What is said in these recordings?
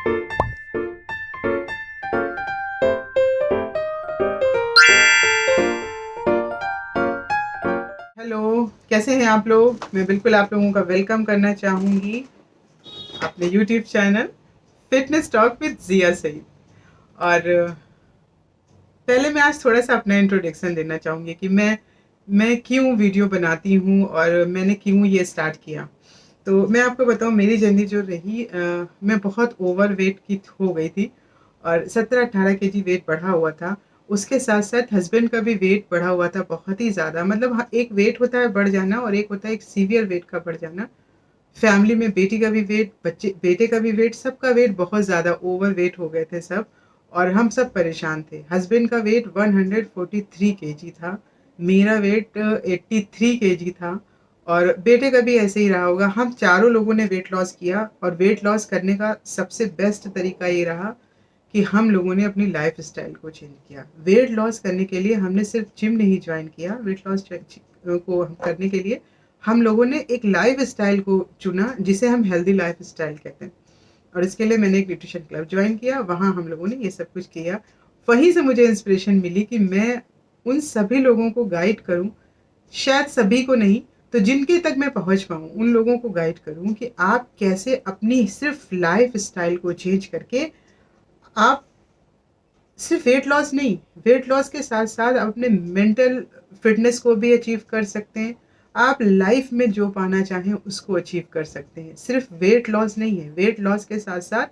Hello, कैसे हैं आप लोग? मैं बिल्कुल आप लोगों का वेलकम करना चाहूँगी अपने YouTube channel fitness talk with Zia Saeed. और पहले मैं आज थोड़ा-सा अपना इंट्रोडक्शन देना चाहूँगी कि मैं क्यों वीडियो बनाती हूँ और मैंने क्यों ये स्टार्ट किया। तो मैं आपको बताऊँ, मेरी जर्नी जो रही, मैं बहुत ओवरवेट की हो गई थी और 17-18 केजी वेट बढ़ा हुआ था। उसके साथ-साथ हस्बैंड का भी वेट बढ़ा हुआ था बहुत ही ज़्यादा। मतलब हाँ, एक वेट होता है बढ़ जाना और एक होता है एक सीवियर वेट का बढ़ जाना। फैमिली में बेटी का भी वेट, बच्चे बेटे का भी वेट, सबका वेट बहुत ज़्यादा ओवरवेट हो गए थे सब, और हम सब परेशान थे। हस्बैंड का वेट 143 केजी था, मेरा वेट 83 केजी था और बेटे का भी ऐसे ही रहा होगा। हम चारों लोगों ने वेट लॉस किया और वेट लॉस करने का सबसे बेस्ट तरीका ये रहा कि हम लोगों ने अपनी लाइफ़स्टाइल को चेंज किया। वेट लॉस करने के लिए हमने सिर्फ़ जिम नहीं जॉइन किया, वेट लॉस को करने के लिए हम लोगों ने एक लाइफ़स्टाइल को चुना जिसे हम हेल्दी लाइफ़स्टाइल कहते हैं। और इसके लिए मैंने एक न्यूट्रिशन क्लब जॉइन किया, वहाँ हम लोगों ने ये सब कुछ किया। वहीं से मुझे इंस्पिरेशन मिली कि मैं उन सभी लोगों को गाइड करूँ, शायद सभी को नहीं, तो जिनके तक मैं पहुँच पाऊँ, उन लोगों को गाइड करूँ कि आप कैसे अपनी सिर्फ़ लाइफ़स्टाइल को चेंज करके आप सिर्फ वेट लॉस नहीं, वेट लॉस के साथ-साथ आप अपने मेंटल फिटनेस को भी अचीव कर सकते हैं। आप लाइफ में जो पाना चाहें उसको अचीव कर सकते हैं। सिर्फ वेट लॉस नहीं है, वेट लॉस के साथ-साथ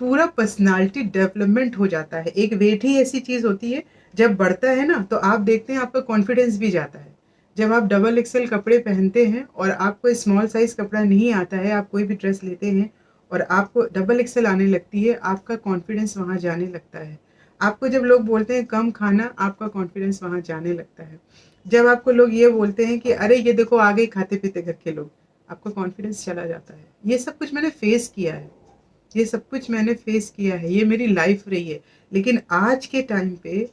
पूरा पर्सनैलिटी डेवलपमेंट हो जाता है। एक वेट ही ऐसी चीज़ होती है, जब बढ़ता है ना तो आप देखते हैं आपका कॉन्फिडेंस भी जाता है। जब आप डबल एक्सेल कपड़े पहनते हैं और आपको स्मॉल साइज़ कपड़ा नहीं आता है, आप कोई भी ड्रेस लेते हैं और आपको डबल एक्सेल आने लगती है, आपका कॉन्फिडेंस वहाँ जाने लगता है। आपको जब लोग बोलते हैं कम खाना, आपका कॉन्फिडेंस वहाँ जाने लगता है। जब आपको लोग ये बोलते हैं कि अरे ये देखो आ गए खाते-पीते घर के लोग, आपका कॉन्फिडेंस चला जाता है। ये सब कुछ मैंने फेस किया है। ये सब कुछ मैंने फेस किया है, ये मेरी लाइफ रही है। लेकिन आज के टाइम पे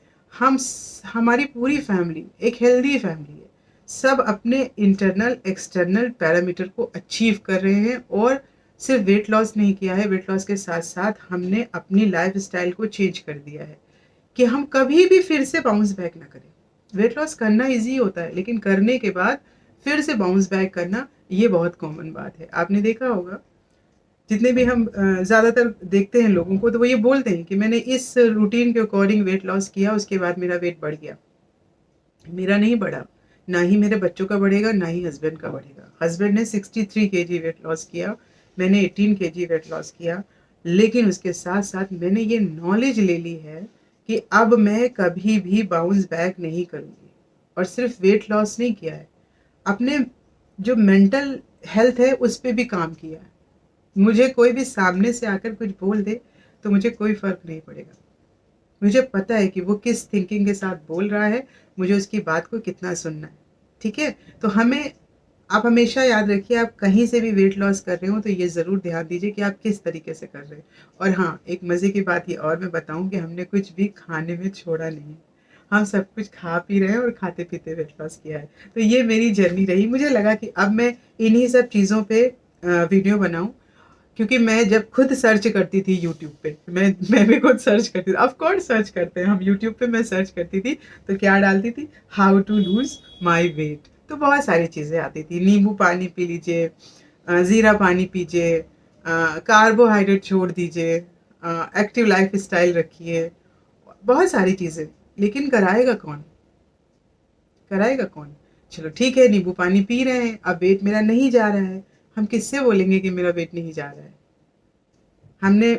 हमारी पूरी फैमिली एक हेल्दी फैमिली है। सब अपने इंटरनल, एक्सटर्नल पैरामीटर को अचीव कर रहे हैं और सिर्फ वेट लॉस नहीं किया है, वेट लॉस के साथ-साथ हमने अपनी लाइफ़स्टाइल को चेंज कर दिया है कि हम कभी भी फिर से बाउंस बैक ना करें। वेट लॉस करना ईज़ी होता है, लेकिन करने के बाद फिर से बाउंस बैक करना, ये बहुत कॉमन बात है। आपने देखा होगा, जितने भी हम ज़्यादातर देखते हैं लोगों को, तो वो ये बोलते हैं कि मैंने इस रूटीन के अकॉर्डिंग वेट लॉस किया, उसके बाद मेरा वेट बढ़ गया। मेरा नहीं बढ़ा, ना ही मेरे बच्चों का बढ़ेगा, ना ही हस्बैंड का बढ़ेगा। हस्बैंड ने 63 केजी वेट लॉस किया, मैंने 18 केजी वेट लॉस किया, लेकिन उसके साथ-साथ मैंने ये नॉलेज ले ली है कि अब मैं कभी भी बाउंस बैक नहीं करूँगी। और सिर्फ वेट लॉस नहीं किया है, अपने जो मेंटल हेल्थ है, उस पे भी काम किया है। मुझे कोई भी सामने से आकर कुछ बोल दे, तो मुझे कोई फ़र्क नहीं पड़ेगा। मुझे पता है कि वो किस थिंकिंग के साथ बोल रहा है, मुझे उसकी बात को कितना सुनना है, ठीक है? तो आप हमेशा याद रखिए, आप कहीं से भी वेट लॉस कर रहे हो तो ये ज़रूर ध्यान दीजिए कि आप किस तरीके से कर रहे हैं। और हाँ, एक मज़े की बात ये और मैं बताऊँ कि हमने कुछ भी खाने में छोड़ा नहीं है। हम सब कुछ खा पी रहे हैं और खाते-पीते वेट लॉस किया है। तो ये मेरी जर्नी रही। मुझे लगा कि अब मैं इन्हीं सब चीज़ों पे वीडियो बनाऊँ, क्योंकि मैं जब खुद सर्च करती थी यूट्यूब पे, मैं भी खुद सर्च करती थी, ऑफ कोर्स सर्च करते हैं हम यूट्यूब पे, मैं सर्च करती थी, तो क्या डालती थी, how to lose my weight, तो बहुत सारी चीज़ें आती थी, नींबू पानी पी लीजिए, ज़ीरा पानी पीजिए, कार्बोहाइड्रेट छोड़ दीजिए, एक्टिव लाइफ स्टाइल रखिए, बहुत सारी चीज़ें। लेकिन कराएगा कौन? कराएगा कौन? चलो ठीक है, नींबू पानी पी रहे हैं, अब वेट मेरा नहीं जा रहा है, हम किससे बोलेंगे कि मेरा वेट नहीं जा रहा है? हमने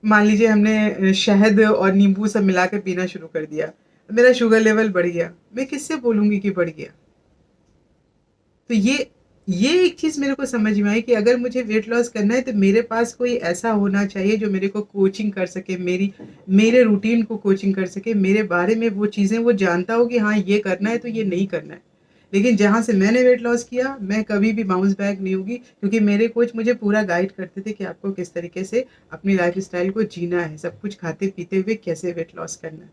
मान लीजिए हमने शहद और नींबू सब मिला के पीना शुरू कर दिया, मेरा शुगर लेवल बढ़ गया, मैं किससे बोलूँगी कि बढ़ गया? तो ये एक चीज़ मेरे को समझ में आई कि अगर मुझे वेट लॉस करना है तो मेरे पास कोई ऐसा होना चाहिए जो मेरे को कोचिंग कर सके, मेरे रूटीन को कोचिंग कर सके, मेरे बारे में वो चीज़ें वो जानता हो कि हाँ, ये करना है तो ये नहीं करना है। लेकिन जहाँ से मैंने वेट लॉस किया, मैं कभी भी बाउंस बैक नहीं होगी, क्योंकि मेरे कोच मुझे पूरा गाइड करते थे कि आपको किस तरीके से अपनी लाइफ़स्टाइल को जीना है, सब कुछ खाते-पीते हुए कैसे वेट लॉस करना है।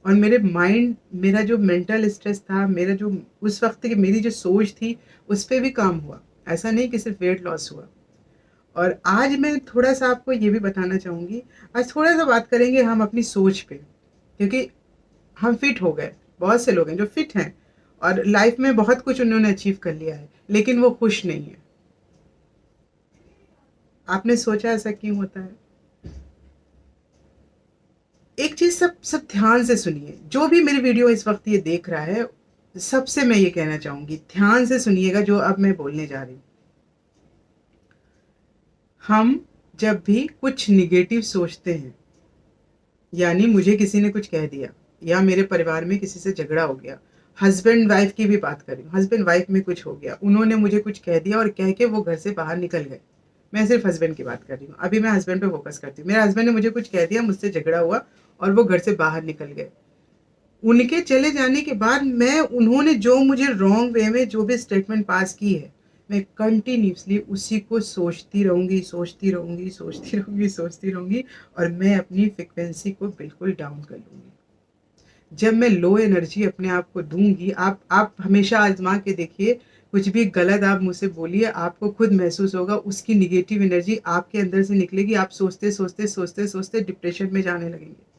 और मेरा जो मेंटल स्ट्रेस था, मेरा जो उस वक़्त की मेरी जो सोच थी, उस पे भी काम हुआ। ऐसा नहीं कि सिर्फ़ वेट लॉस हुआ। और आज मैं थोड़ा-सा आपको ये भी बताना चाहूँगी, आज थोड़ा-सा बात करेंगे हम अपनी सोच पे, क्योंकि हम फिट हो गए। बहुत से लोग हैं जो फिट हैं और लाइफ में बहुत कुछ उन्होंने अचीव कर लिया है, लेकिन वो खुश नहीं है। आपने सोचा ऐसा क्यों होता है? एक चीज़ सब सब ध्यान से सुनिए, जो भी मेरी वीडियो इस वक़्त ये देख रहा है, सबसे मैं ये कहना चाहूँगी, ध्यान से सुनिएगा जो अब मैं बोलने जा रही हूँ। हम जब भी कुछ नेगेटिव सोचते हैं, यानी मुझे किसी ने कुछ कह दिया या मेरे परिवार में किसी से झगड़ा हो गया, हस्बैंड वाइफ की भी बात कर रही हूँ, हस्बैंड वाइफ में कुछ हो गया, उन्होंने मुझे कुछ कह दिया और कह के वो घर से बाहर निकल गए। मैं सिर्फ हस्बैंड की बात कर रही हूँ, अभी मैं हस्बैंड पे फोकस करती हूँ। मेरे हस्बैंड ने मुझे कुछ कह दिया, मुझसे झगड़ा हुआ और वो घर से बाहर निकल गए। उनके चले जाने के बाद उन्होंने जो मुझे रॉन्ग वे में जो भी स्टेटमेंट पास की है, मैं कंटिन्यूअसली उसी को सोचती रहूँगी, सोचती रहूँगी, सोचती रहूँगी, सोचती रहूँगी और मैं अपनी फ्रीक्वेंसी को बिल्कुल डाउन कर लूँगी। जब मैं लो एनर्जी अपने आप को दूँगी, आप हमेशा आज़मा के देखिए, कुछ भी गलत आप मुझसे बोलिए, आपको खुद महसूस होगा उसकी नेगेटिव एनर्जी आपके अंदर से निकलेगी। आप सोचते, सोचते, सोचते, सोचते डिप्रेशन में जाने लगेंगे।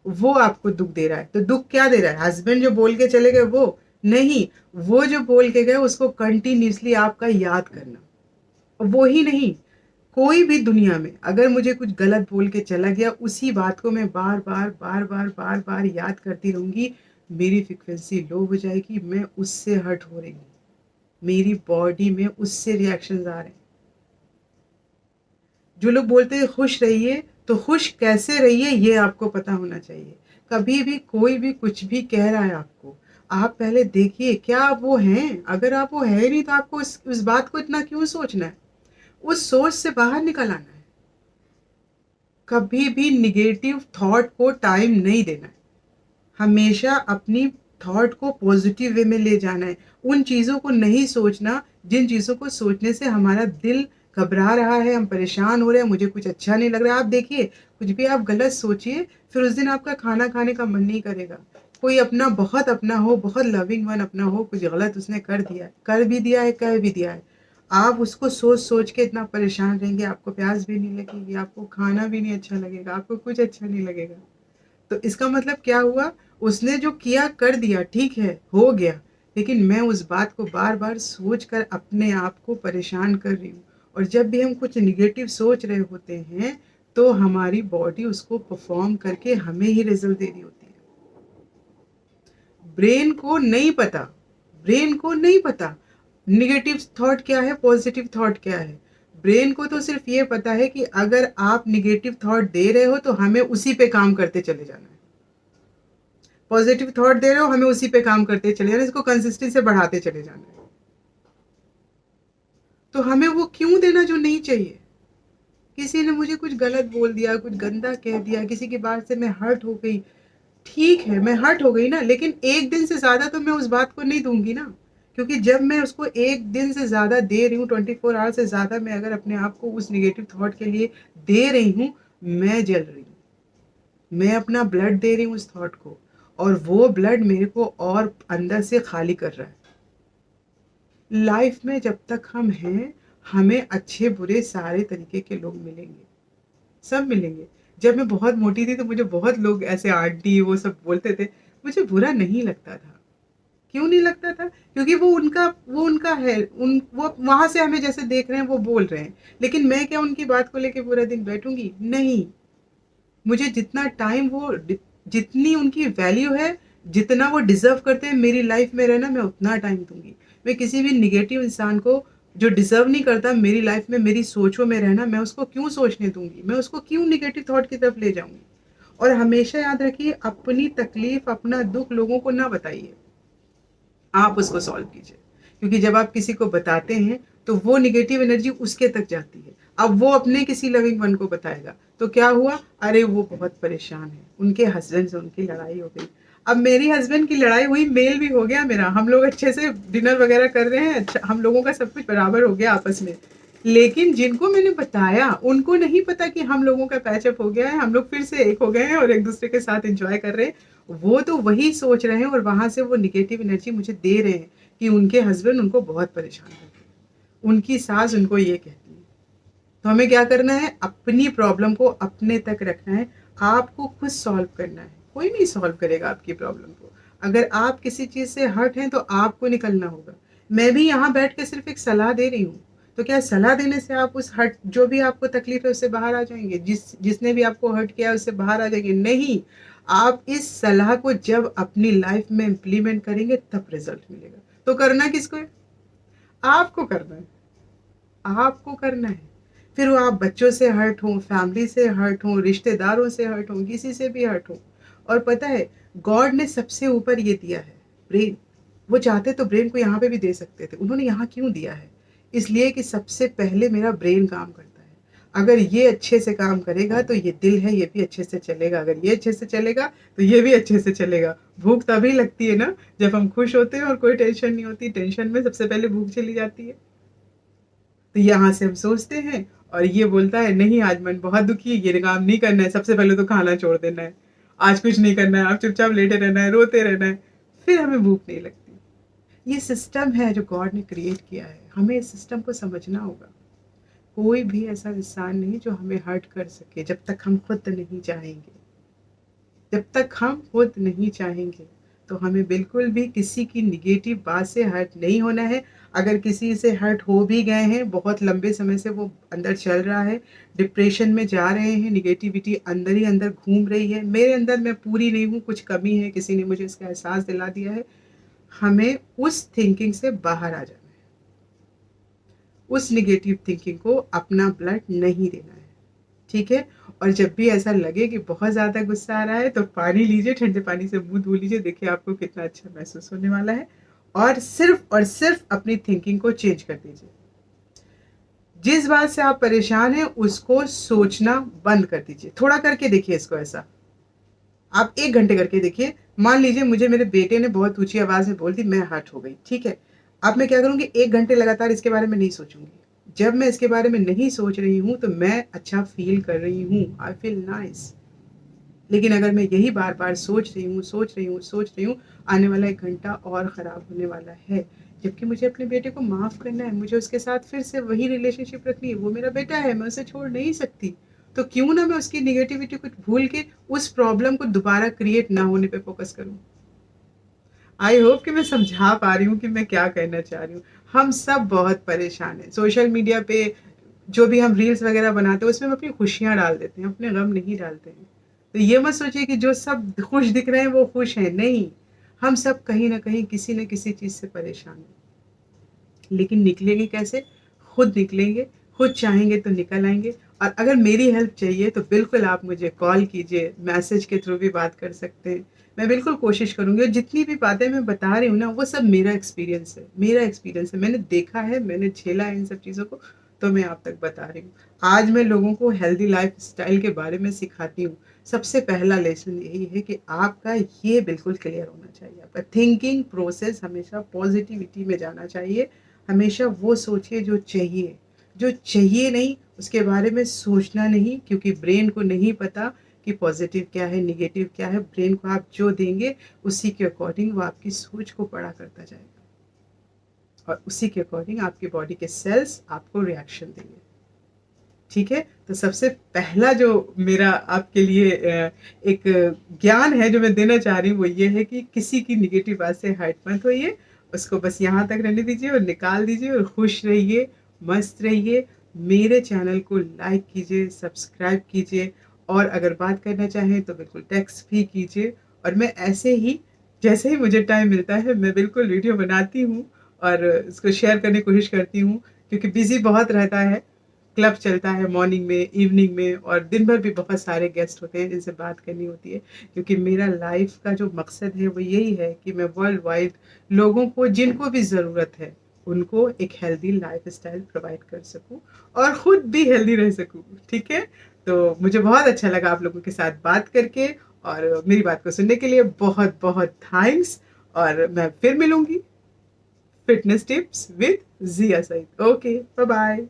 वो आपको दुःख दे रहा है, तो दुःख क्या दे रहा है? हस्बैंड जो बोल के चले गए वो? नहीं, वो जो बोल के गए उसको कंटिन्यूअसली आपका याद करना। वो ही नहीं, कोई भी दुनिया में अगर मुझे कुछ गलत बोल के चला गया, उसी बात को मैं बार-बार, बार-बार, बार-बार याद करती रहूँगी, मेरी फ्रीक्वेंसी लो हो जाएगी, मैं उससे हर्ट हो रही हूँ। मेरी बॉडी में उससे रिएक्शंस आ रहे हैं। जो लोग बोलते हैं खुश रहिए, तो खुश कैसे रहिए ये आपको पता होना चाहिए। कभी भी कोई भी कुछ भी कह रहा है आपको, आप पहले देखिए क्या आप वो हैं? अगर आप वो हैं नहीं तो आपको उस बात को इतना क्यों सोचना है? उस सोच से बाहर निकल आना है। कभी भी नेगेटिव थॉट को टाइम नहीं देना है। हमेशा अपनी थॉट को पॉजिटिव वे में ले जाना है। उन चीज़ों को नहीं सोचना, जिन चीज़ों को सोचने से हमारा दिल घबरा रहा है, हम परेशान हो रहे हैं, मुझे कुछ अच्छा नहीं लग रहा है। आप देखिए, कुछ भी आप गलत सोचिए, फिर उस दिन आपका खाना खाने का मन नहीं करेगा। कोई अपना बहुत अपना हो, बहुत लविंग वन अपना हो, कुछ गलत उसने कर दिया है, कर भी दिया है, कह भी दिया है। आप उसको सोच-सोच के इतना परेशान रहेंगे, आपको प्यास भी नहीं लगेगी, आपको खाना भी नहीं अच्छा लगेगा, आपको कुछ अच्छा नहीं लगेगा। तो इसका मतलब क्या हुआ? उसने जो किया कर दिया, ठीक है, हो गया। लेकिन मैं उस बात को बार-बार सोच कर अपने आप को परेशान कर रही हूँ। और जब भी हम कुछ नेगेटिव सोच रहे होते हैं, तो हमारी बॉडी उसको परफ़ॉर्म करके हमें ही रिज़ल्ट दे रही होती है। ब्रेन को नहीं पता, ब्रेन को नहीं पता नेगेटिव थॉट क्या है, पॉजिटिव थॉट क्या है। ब्रेन को तो सिर्फ़ ये पता है कि अगर आप नेगेटिव थॉट दे रहे हो, तो हमें उसी पे काम करते चले जाना है। पॉजिटिव थॉट दे रहे हो, हमें उसी पे काम करते चले जाना है, इसको कंसिस्टेंसी से बढ़ाते चले जाना है। तो हमें वो क्यों देना जो नहीं चाहिए? किसी ने मुझे कुछ गलत बोल दिया, कुछ गंदा कह दिया, किसी की बात से मैं हर्ट हो गई। ठीक है, मैं हर्ट हो गई ना, लेकिन 1 दिन से ज़्यादा तो मैं उस बात को नहीं दूँगी ना। क्योंकि जब मैं उसको 1 दिन से ज़्यादा दे रही हूँ, 24 आवर से ज़्यादा मैं अगर अपने आप को उस नेगेटिव थॉट के लिए दे रही हूँ, मैं जल रही हूँ। मैं अपना ब्लड दे रही हूँ उस थॉट को और वो ब्लड मेरे को और अंदर से खाली कर रहा है। लाइफ में जब तक हम हैं, हमें अच्छे-बुरे सारे तरीके के लोग मिलेंगे, सब मिलेंगे। जब मैं बहुत मोटी थी तो मुझे बहुत लोग ऐसे आंटी वो सब बोलते थे, मुझे बुरा नहीं लगता था। क्यों नहीं लगता था? क्योंकि वो उनका है, वो वहाँ से हमें जैसे देख रहे हैं वो बोल रहे हैं। लेकिन मैं क्या उनकी बात को लेके पूरा दिन बैठूँगी? नहीं। मुझे जितना टाइम जितनी उनकी वैल्यू है, जितना वो डिज़र्व करते हैं मेरी लाइफ में रहना, मैं उतना टाइम दूँगी। मैं किसी भी नेगेटिव इंसान को जो डिज़र्व नहीं करता मेरी लाइफ में, मेरी सोचों में रहना, मैं उसको क्यों सोचने दूँगी? मैं उसको क्यों नेगेटिव थॉट की तरफ ले जाऊँगी? और हमेशा याद रखिए, अपनी तकलीफ़, अपना दुःख लोगों को ना बताइए। आप उसको सॉल्व कीजिए। क्योंकि जब आप किसी को बताते हैं, तो वो नेगेटिव एनर्जी उसके तक जाती है। अब वो अपने किसी लविंग वन को बताएगा, तो क्या हुआ? अरे वो बहुत परेशान है, उनके हस्बैंड से उनकी लड़ाई हो गई। अब मेरी हस्बैंड की लड़ाई हुई, मेल भी हो गया मेरा, हम लोग अच्छे से डिनर वगैरह कर रहे हैं, अच्छा हम लोगों का सब कुछ बराबर हो गया आपस में। लेकिन जिनको मैंने बताया, उनको नहीं पता कि हम लोगों का पैचअप हो गया है, हम लोग फिर से एक हो गए हैं और एक-दूसरे के साथ एन्जॉय कर रहे हैं। वो तो वही सोच रहे हैं और वहाँ से वो नेगेटिव एनर्जी मुझे दे रहे हैं कि उनके हस्बैंड उनको बहुत परेशान करते हैं। उनकी सास उनको ये कहती है। तो हमें क्या करना है, अपनी प्रॉब्लम को अपने तक रखना है, आपको खुद सॉल्व करना है, कोई नहीं सॉल्व करेगा आपकी प्रॉब्लम को। अगर आप किसी चीज़ से हर्ट हैं तो आपको निकलना होगा। मैं भी यहाँ बैठ के सिर्फ एक सलाह दे रही हूँ, तो क्या सलाह देने से आप उस हर्ट, जो भी आपको तकलीफ है उससे बाहर आ जाएंगे, जिसने भी आपको हर्ट किया है उससे बाहर आ जाएंगे? नहीं, आप इस सलाह को जब अपनी लाइफ में इम्प्लीमेंट करेंगे तब रिजल्ट मिलेगा। तो करना किसको है? आपको करना है, आपको करना है। फिर वो आप बच्चों से हर्ट हो, फैमिली से हर्ट हो, रिश्तेदारों से हर्ट हो, किसी से भी हर्ट हो। और पता है, गॉड ने सबसे ऊपर ये दिया है, ब्रेन। वो चाहते तो ब्रेन को यहाँ पे भी दे सकते थे, उन्होंने यहाँ क्यों दिया है? इसलिए कि सबसे पहले मेरा ब्रेन काम करता है। अगर ये अच्छे से काम करेगा तो ये दिल है, ये भी अच्छे से चलेगा। अगर ये अच्छे से चलेगा तो ये भी अच्छे से चलेगा। भूख तभी लगती है ना जब हम खुश होते हैं और कोई टेंशन नहीं होती। टेंशन में सबसे पहले भूख चली जाती है। तो यहाँ से हम सोचते हैं और ये बोलता है नहीं, आज मन बहुत दुखी है, ये काम नहीं करना है, सबसे पहले तो खाना छोड़ देना है, आज कुछ नहीं करना है, आप चुपचाप लेटे रहना है, रोते रहना है, फिर हमें भूख नहीं लगती। ये सिस्टम है जो गॉड ने क्रिएट किया है, हमें इस सिस्टम को समझना होगा। कोई भी ऐसा इंसान नहीं जो हमें हर्ट कर सके जब तक हम खुद नहीं चाहेंगे। जब तक हम खुद नहीं चाहेंगे तो हमें बिल्कुल भी किसी की निगेटिव बात से हर्ट नहीं होना है। अगर किसी से हर्ट हो भी गए हैं, बहुत लंबे समय से वो अंदर चल रहा है, डिप्रेशन में जा रहे हैं, निगेटिविटी अंदर ही अंदर घूम रही है, मेरे अंदर मैं पूरी नहीं हूँ, कुछ कमी है, किसी ने मुझे इसका एहसास दिला दिया है, हमें उस थिंकिंग से बाहर आ जाना है। उस निगेटिव थिंकिंग को अपना ब्लड नहीं देना है, ठीक है? और जब भी ऐसा लगे कि बहुत ज़्यादा गुस्सा आ रहा है तो पानी लीजिए, ठंडे पानी से मुंह धो लीजिए, देखिए आपको कितना अच्छा महसूस होने वाला है। और सिर्फ अपनी थिंकिंग को चेंज कर दीजिए। जिस बात से आप परेशान हैं उसको सोचना बंद कर दीजिए। थोड़ा करके देखिए इसको, ऐसा आप 1 घंटे करके देखिए। मान लीजिए मुझे मेरे बेटे ने बहुत ऊंची आवाज़ में बोल दी, मैं हर्ट हो गई, ठीक है? अब मैं क्या करूँगी, 1 घंटे लगातार इसके बारे में नहीं सोचूंगी। जब मैं इसके बारे में नहीं सोच रही हूँ तो मैं अच्छा फील कर रही हूँ, आई फील नाइस। लेकिन अगर मैं यही बार बार सोच रही हूँ, आने वाला 1 घंटा और ख़राब होने वाला है। जबकि मुझे अपने बेटे को माफ़ करना है, मुझे उसके साथ फिर से वही रिलेशनशिप रखनी है, वो मेरा बेटा है, मैं उसे छोड़ नहीं सकती। तो क्यों ना मैं उसकी निगेटिविटी को भूल के उस प्रॉब्लम को दोबारा क्रिएट ना होने पे फोकस करूँ। आई होप कि मैं समझा पा रही हूँ कि मैं क्या कहना चाह रही हूँ। हम सब बहुत परेशान हैं। सोशल मीडिया पे जो भी हम रील्स वगैरह बनाते हैं उसमें हम अपनी खुशियाँ डाल देते हैं, अपने गम नहीं डालते हैं। तो ये मत सोचिए कि जो सब खुश दिख रहे हैं वो खुश हैं, नहीं। हम सब कहीं ना कहीं किसी न किसी चीज़ से परेशान हैं। लेकिन निकलेंगे कैसे? खुद निकलेंगे, खुद चाहेंगे तो निकल आएंगे। और अगर मेरी हेल्प चाहिए तो बिल्कुल आप मुझे कॉल कीजिए, मैसेज के थ्रू भी बात कर सकते हैं। मैं बिल्कुल कोशिश करूँगी। और जितनी भी बातें मैं बता रही हूँ ना, वो सब मेरा एक्सपीरियंस है, मैंने देखा है, मैंने झेला है इन सब चीज़ों को, तो मैं आप तक बता रही हूँ। आज मैं लोगों को हेल्दी लाइफ स्टाइल के बारे में सिखाती हूँ। सबसे पहला लेसन यही है कि आपका ये बिल्कुल क्लियर होना चाहिए, आपका थिंकिंग प्रोसेस हमेशा पॉजिटिविटी में जाना चाहिए। हमेशा वो सोचिए जो चाहिए, जो चाहिए नहीं उसके बारे में सोचना नहीं, क्योंकि ब्रेन को नहीं पता कि पॉजिटिव क्या है, नेगेटिव क्या है। ब्रेन को आप जो देंगे उसी के अकॉर्डिंग वो आपकी सोच को बड़ा करता जाएगा और उसी के अकॉर्डिंग आपकी बॉडी के सेल्स आपको रिएक्शन देंगे, ठीक है? तो सबसे पहला जो मेरा आपके लिए एक ज्ञान है जो मैं देना चाह रही हूँ वो ये है कि किसी की निगेटिव बात से हर्ट मत होइए, उसको बस यहाँ तक रहने दीजिए और निकाल दीजिए और खुश रहिए, मस्त रहिए। मेरे चैनल को लाइक कीजिए, सब्सक्राइब कीजिए और अगर बात करना चाहें तो बिल्कुल टेक्स्ट भी कीजिए। और मैं ऐसे ही, जैसे ही मुझे टाइम मिलता है, मैं बिल्कुल वीडियो बनाती हूँ और इसको शेयर करने की कोशिश करती हूँ, क्योंकि बिजी बहुत रहता है। क्लब चलता है मॉर्निंग में, इवनिंग में, और दिन भर भी बहुत सारे गेस्ट होते हैं जिनसे बात करनी होती है। क्योंकि मेरा लाइफ का जो मकसद है वो यही है कि मैं वर्ल्ड वाइड लोगों को, जिनको भी ज़रूरत है, उनको एक हेल्दी लाइफ स्टाइल प्रोवाइड कर सकूं और ख़ुद भी हेल्दी रह सकूं, ठीक है? तो मुझे बहुत अच्छा लगा आप लोगों के साथ बात करके, और मेरी बात को सुनने के लिए बहुत बहुत थैंक्स। और मैं फिर मिलूंगी fitness tips with Zia Saeed. Okay, bye bye.